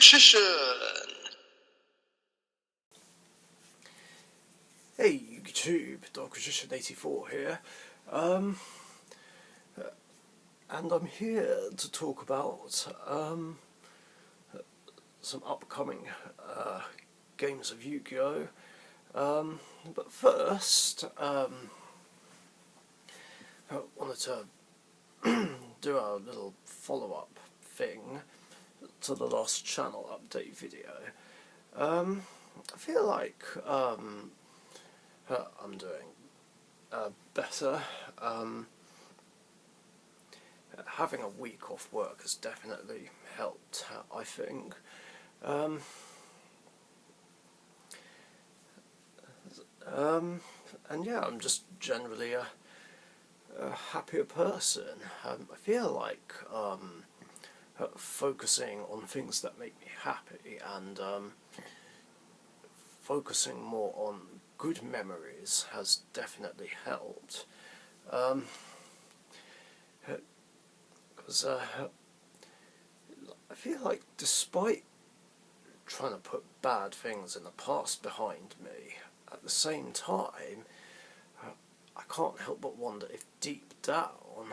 Magician! Hey YouTube, DarkMagician84 here, and I'm here to talk about some upcoming games of Yu-Gi-Oh! But first, I wanted to do a little follow-up thing to the last channel update video. I feel like I'm doing better. Having a week off work has definitely helped, I think. And yeah, I'm just generally a happier person. I feel like focusing on things that make me happy and focusing more on good memories has definitely helped. Because I feel like despite trying to put bad things in the past behind me, at the same time, I can't help but wonder if deep down,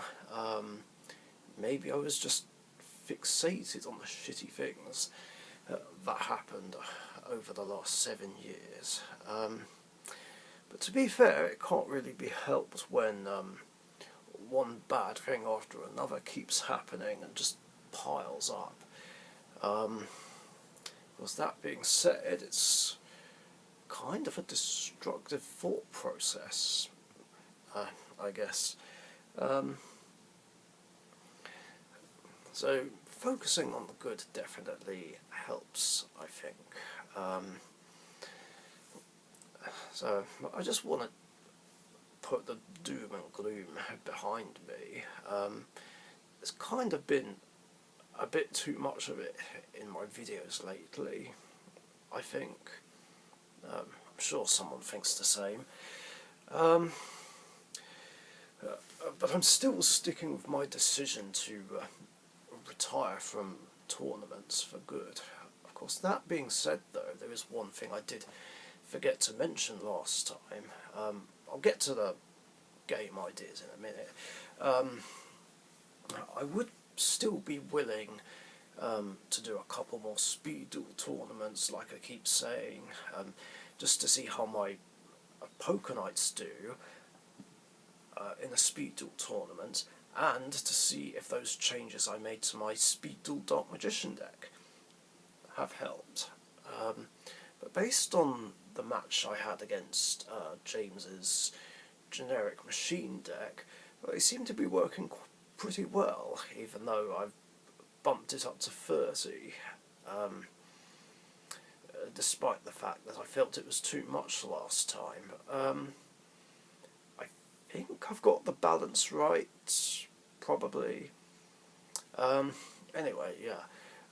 maybe I was just fixated on the shitty things that happened over the last 7 years. But to be fair, it can't really be helped when one bad thing after another keeps happening and just piles up. Because that being said, it's kind of a destructive thought process, I guess. So focusing on the good definitely helps, I think. So I just want to put the doom and gloom behind me. There's kind of been a bit too much of it in my videos lately, I think. I'm sure someone thinks the same. But I'm still sticking with my decision to retire from tournaments for good. Of course, that being said though, there is one thing I did forget to mention last time. I'll get to the game ideas in a minute. I would still be willing to do a couple more speed duel tournaments, like I keep saying, just to see how my Poker Knights do in a speed duel tournament, and to see if those changes I made to my speed duel Dark Magician deck have helped. But based on the match I had against James's generic machine deck, they seem to be working pretty well, even though I've bumped it up to 30, despite the fact that I felt it was too much last time. I think I've got the balance right, probably. Anyway, yeah.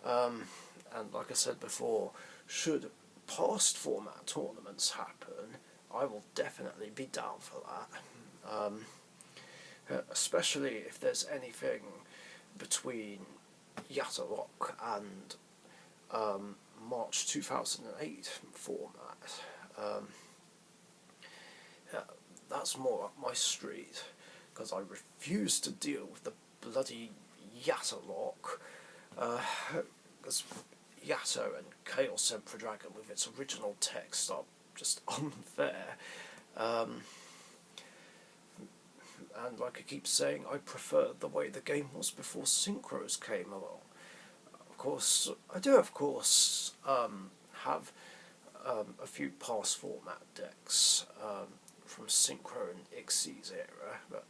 And like I said before, should past format tournaments happen, I will definitely be down for that. Especially if there's anything between Yatterlock and March 2008 format. That's more up my street, because I refuse to deal with the bloody Yatterlock, because Yatter and Chaos Emperor Dragon with its original text are just unfair. And like I keep saying, I prefer the way the game was before Synchros came along. Of course, I do have a few past format decks from Synchro and Ixie's era, but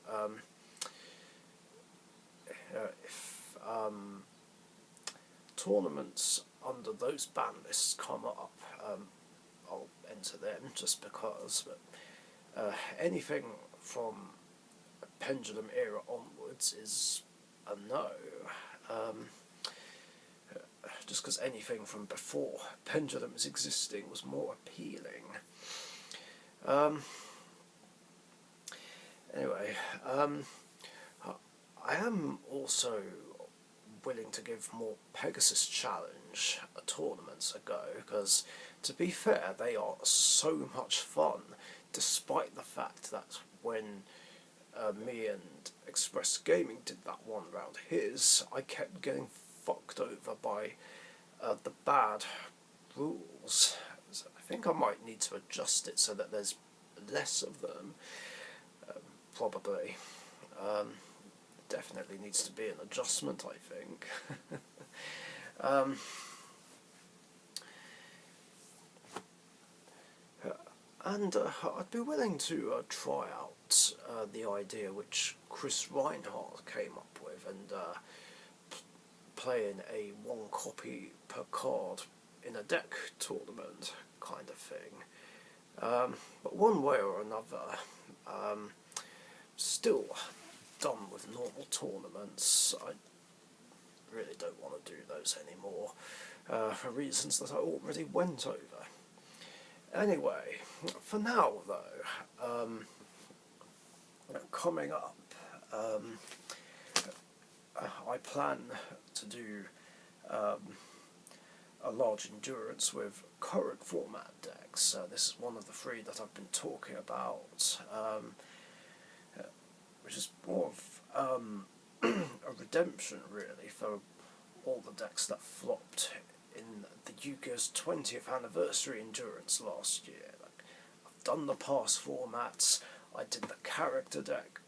if tournaments under those ban lists come up, I'll enter them just because, but anything from Pendulum era onwards is a no. Just because anything from before Pendulum's existing was more appealing. Anyway, I am also willing to give more Pegasus Challenge tournaments a go, because to be fair, they are so much fun, despite the fact that when me and Express Gaming did that one round I kept getting fucked over by the bad rules. So I think I might need to adjust it so that there's less of them, probably. Definitely needs to be an adjustment, I think. And I'd be willing to try out the idea which Chris Reinhardt came up with, and playing a one copy per card in a deck tournament kind of thing. But one way or another, still done with normal tournaments. I really don't want to do those anymore, for reasons that I already went over. Anyway, for now though, coming up, I plan to do a large endurance with current format decks. This is one of the three that I've been talking about, which is more of a redemption really for all the decks that flopped in the Yu-Gi-Oh's 20th anniversary endurance last year. Like, I've done the past formats, I did the character deck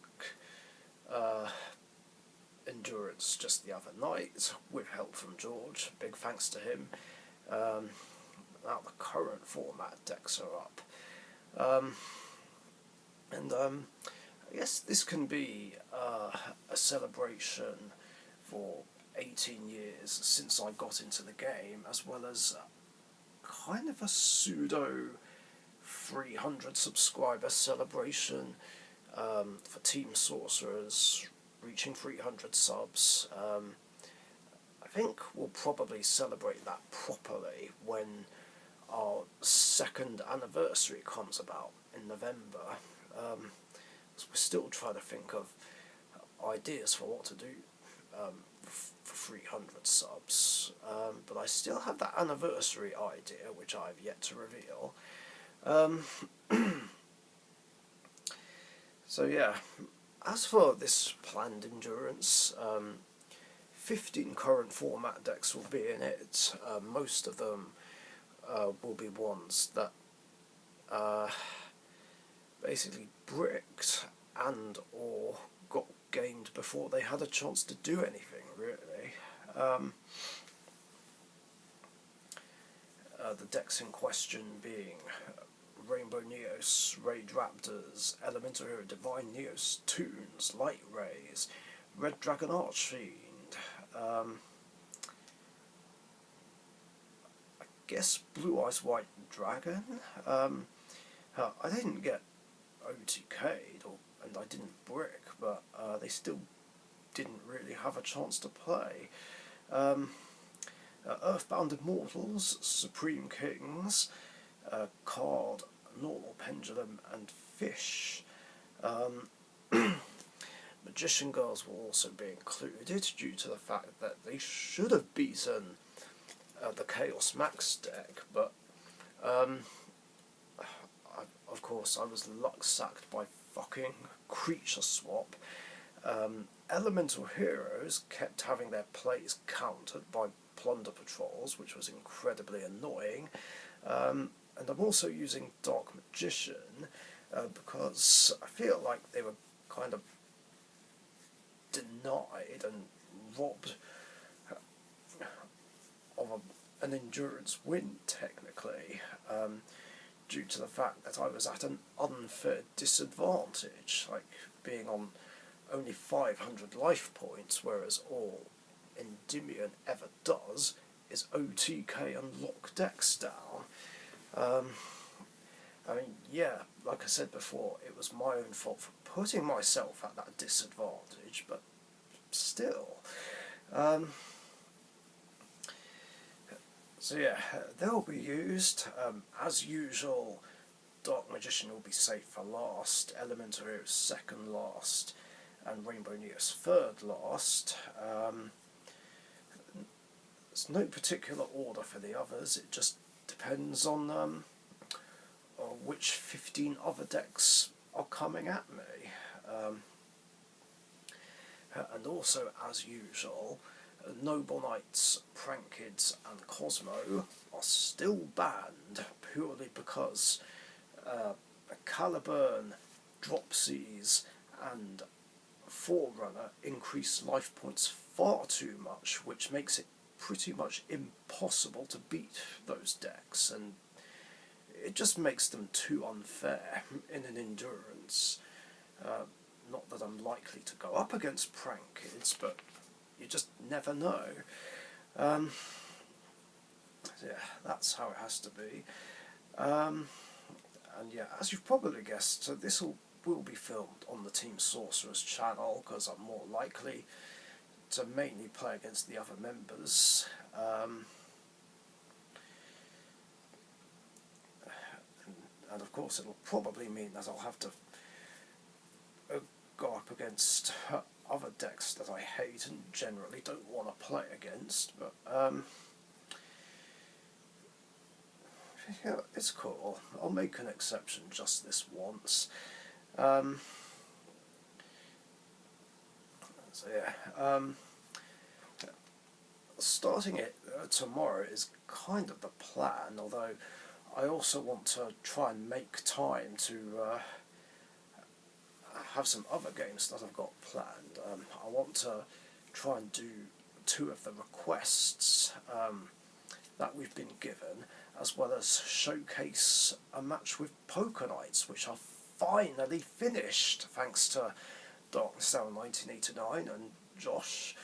endurance just the other night with help from George, big thanks to him. Now the current format decks are up, and I guess this can be a celebration for 18 years since I got into the game, as well as kind of a pseudo 300 subscriber celebration for Team Sorcerers reaching 300 subs. I think we'll probably celebrate that properly when our second anniversary comes about in November. So we're still trying to think of ideas for what to do for 300 subs, but I still have that anniversary idea which I've yet to reveal. So yeah, as for this planned endurance, 15 current format decks will be in it. Most of them will be ones that basically bricked and or got gamed before they had a chance to do anything, really. The decks in question being Rainbow Neos, Raid Raptors, Elemental Hero Divine Neos, Toons, Light Rays, Red Dragon Archfiend, I guess Blue Eyes White Dragon. I didn't get OTK'd, and I didn't brick, but they still didn't really have a chance to play. Earthbound Immortals, Supreme Kings, Card, Normal Pendulum, and Fish. Magician Girls will also be included due to the fact that they should have beaten the Chaos Max deck, but of course I was luck-sacked by fucking Creature Swap. Elemental Heroes kept having their plays countered by Plunder Patrols, which was incredibly annoying. And I'm also using Dark Magician because I feel like they were kind of denied and robbed of an endurance win, technically, due to the fact that I was at an unfair disadvantage, like being on only 500 life points, whereas all Endymion ever does is OTK and lock decks down. I mean, yeah, like I said before, it was my own fault for putting myself at that disadvantage, but still. So yeah, they'll be used. As usual, Dark Magician will be safe for last, Elemental Heroes second last, and Rainbow Neos third last. there's no particular order for the others, it just depends on which 15 other decks are coming at me. And also, as usual, Noble Knights, Prank Kids and Cosmo are still banned purely because Caliburn, Dropsies and Forerunner increase life points far too much, which makes it pretty much impossible to beat those decks, and it just makes them too unfair in an endurance. Not that I'm likely to go up against Prank Kids, but you just never know. Yeah, that's how it has to be. And yeah, as you've probably guessed, so this will be filmed on the Team Sorcerers channel, because I'm more likely to mainly play against the other members. And of course it'll probably mean that I'll have to go up against other decks that I hate and generally don't want to play against, but yeah, it's cool. I'll make an exception just this once. So yeah, starting it tomorrow is kind of the plan, although I also want to try and make time to have some other games that I've got planned. I want to try and do 2 of the requests that we've been given, as well as showcase a match with Poker Knights, which are finally finished thanks to Darkness Down 1989 and Josh.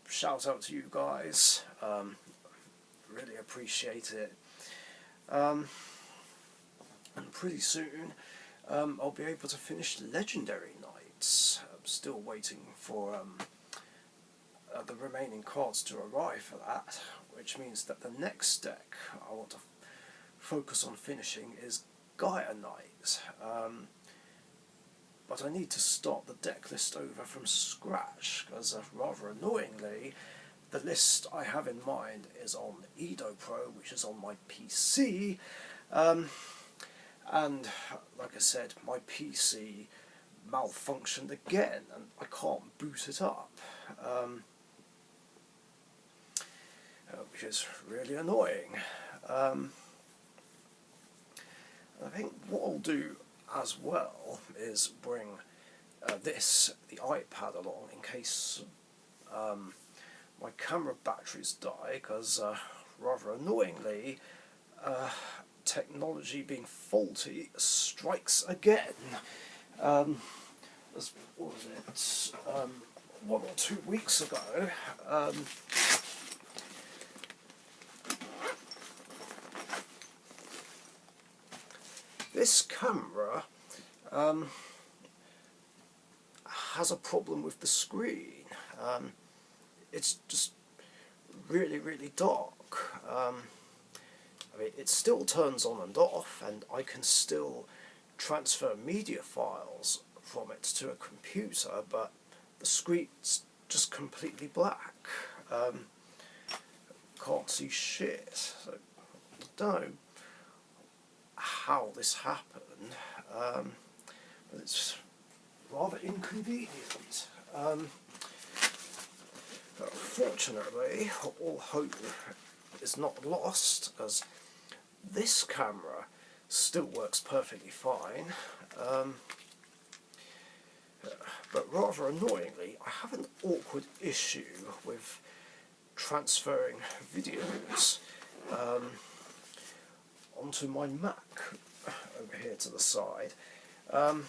Shout out to you guys, really appreciate it. And pretty soon I'll be able to finish Legendary Knights. I'm still waiting for the remaining cards to arrive for that, which means that the next deck I want to focus on finishing is Gaia Knight. But I need to start the deck list over from scratch, because rather annoyingly, the list I have in mind is on Edo Pro, which is on my PC, and like I said, my PC malfunctioned again and I can't boot it up, which is really annoying. I think what I'll do as well is bring the iPad along in case my camera batteries die, because rather annoyingly, technology being faulty strikes again. As what was it? 1 or 2 weeks ago. This camera has a problem with the screen. It's just really, really dark. I mean, it still turns on and off, and I can still transfer media files from it to a computer, but the screen's just completely black. Can't see shit. So I don't know how this happened, but it's rather inconvenient. Fortunately, all hope is not lost, because this camera still works perfectly fine, but rather annoyingly, I have an awkward issue with transferring videos onto my Mac over here to the side. The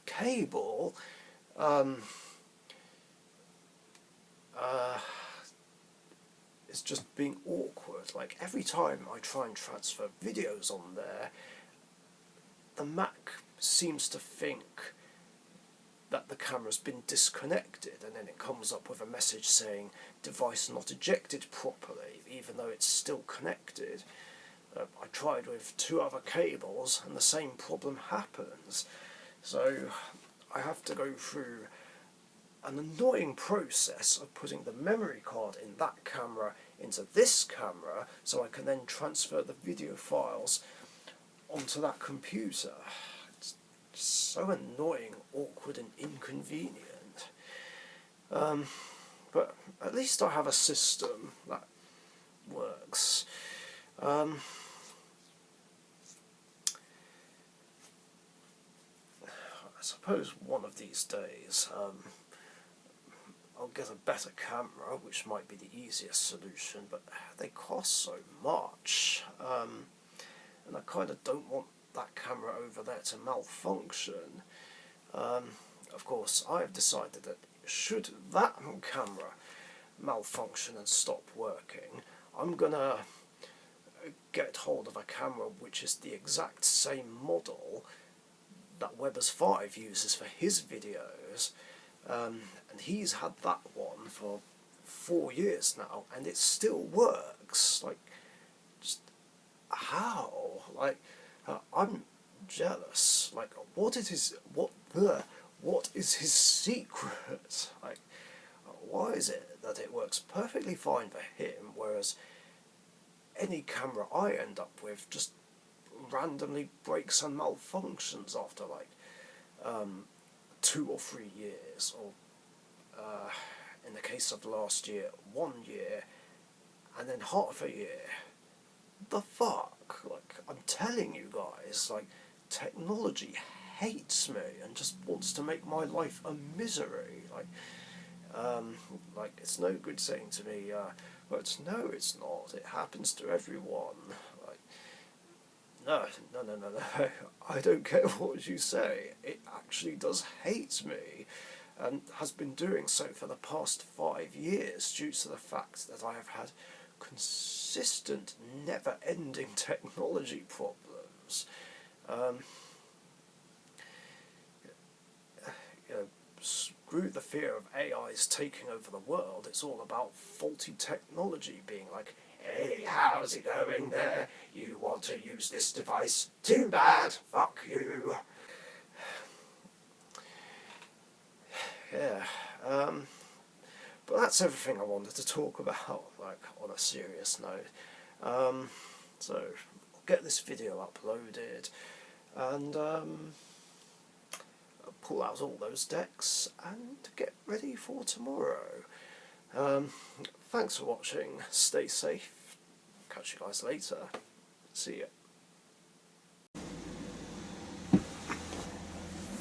cable is just being awkward. Like, every time I try and transfer videos on there, the Mac seems to think that the camera's been disconnected, and then it comes up with a message saying device not ejected properly, even though it's still connected. I tried with 2 other cables and the same problem happens, so I have to go through an annoying process of putting the memory card in that camera into this camera so I can then transfer the video files onto that computer. It's so annoying, awkward and inconvenient. But at least I have a system that works. I suppose one of these days I'll get a better camera, which might be the easiest solution, but they cost so much, and I kind of don't want that camera over there to malfunction. Of course, I've decided that should that camera malfunction and stop working, I'm gonna get hold of a camera which is the exact same model that Weber's 5 uses for his videos, and he's had that one for 4 years now, and it still works. Like, just how? Like, I'm jealous. Like, what is his secret? Like, why is it that it works perfectly fine for him, whereas any camera I end up with just randomly breaks and malfunctions after like 2 or 3 years, or in the case of last year, 1 year, and then half a year? The fuck? Like, I'm telling you guys, like, technology hates me and just wants to make my life a misery. Like it's no good saying to me, but no, it's not. It happens to everyone. Like, no. I don't care what you say. It actually does hate me, and has been doing so for the past 5 years due to the fact that I have had consistent, never-ending technology problems. Screw the fear of AIs taking over the world. It's all about faulty technology being like, hey, how's it going there? You want to use this device? Too bad, fuck you. Yeah, but that's everything I wanted to talk about, like, on a serious note. So, I'll get this video uploaded, and pull out all those decks and get ready for tomorrow. Thanks for watching, stay safe, catch you guys later, see ya.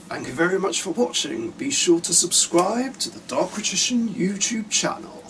Thank you very much for watching. Be sure to subscribe to the Dark Magician YouTube channel.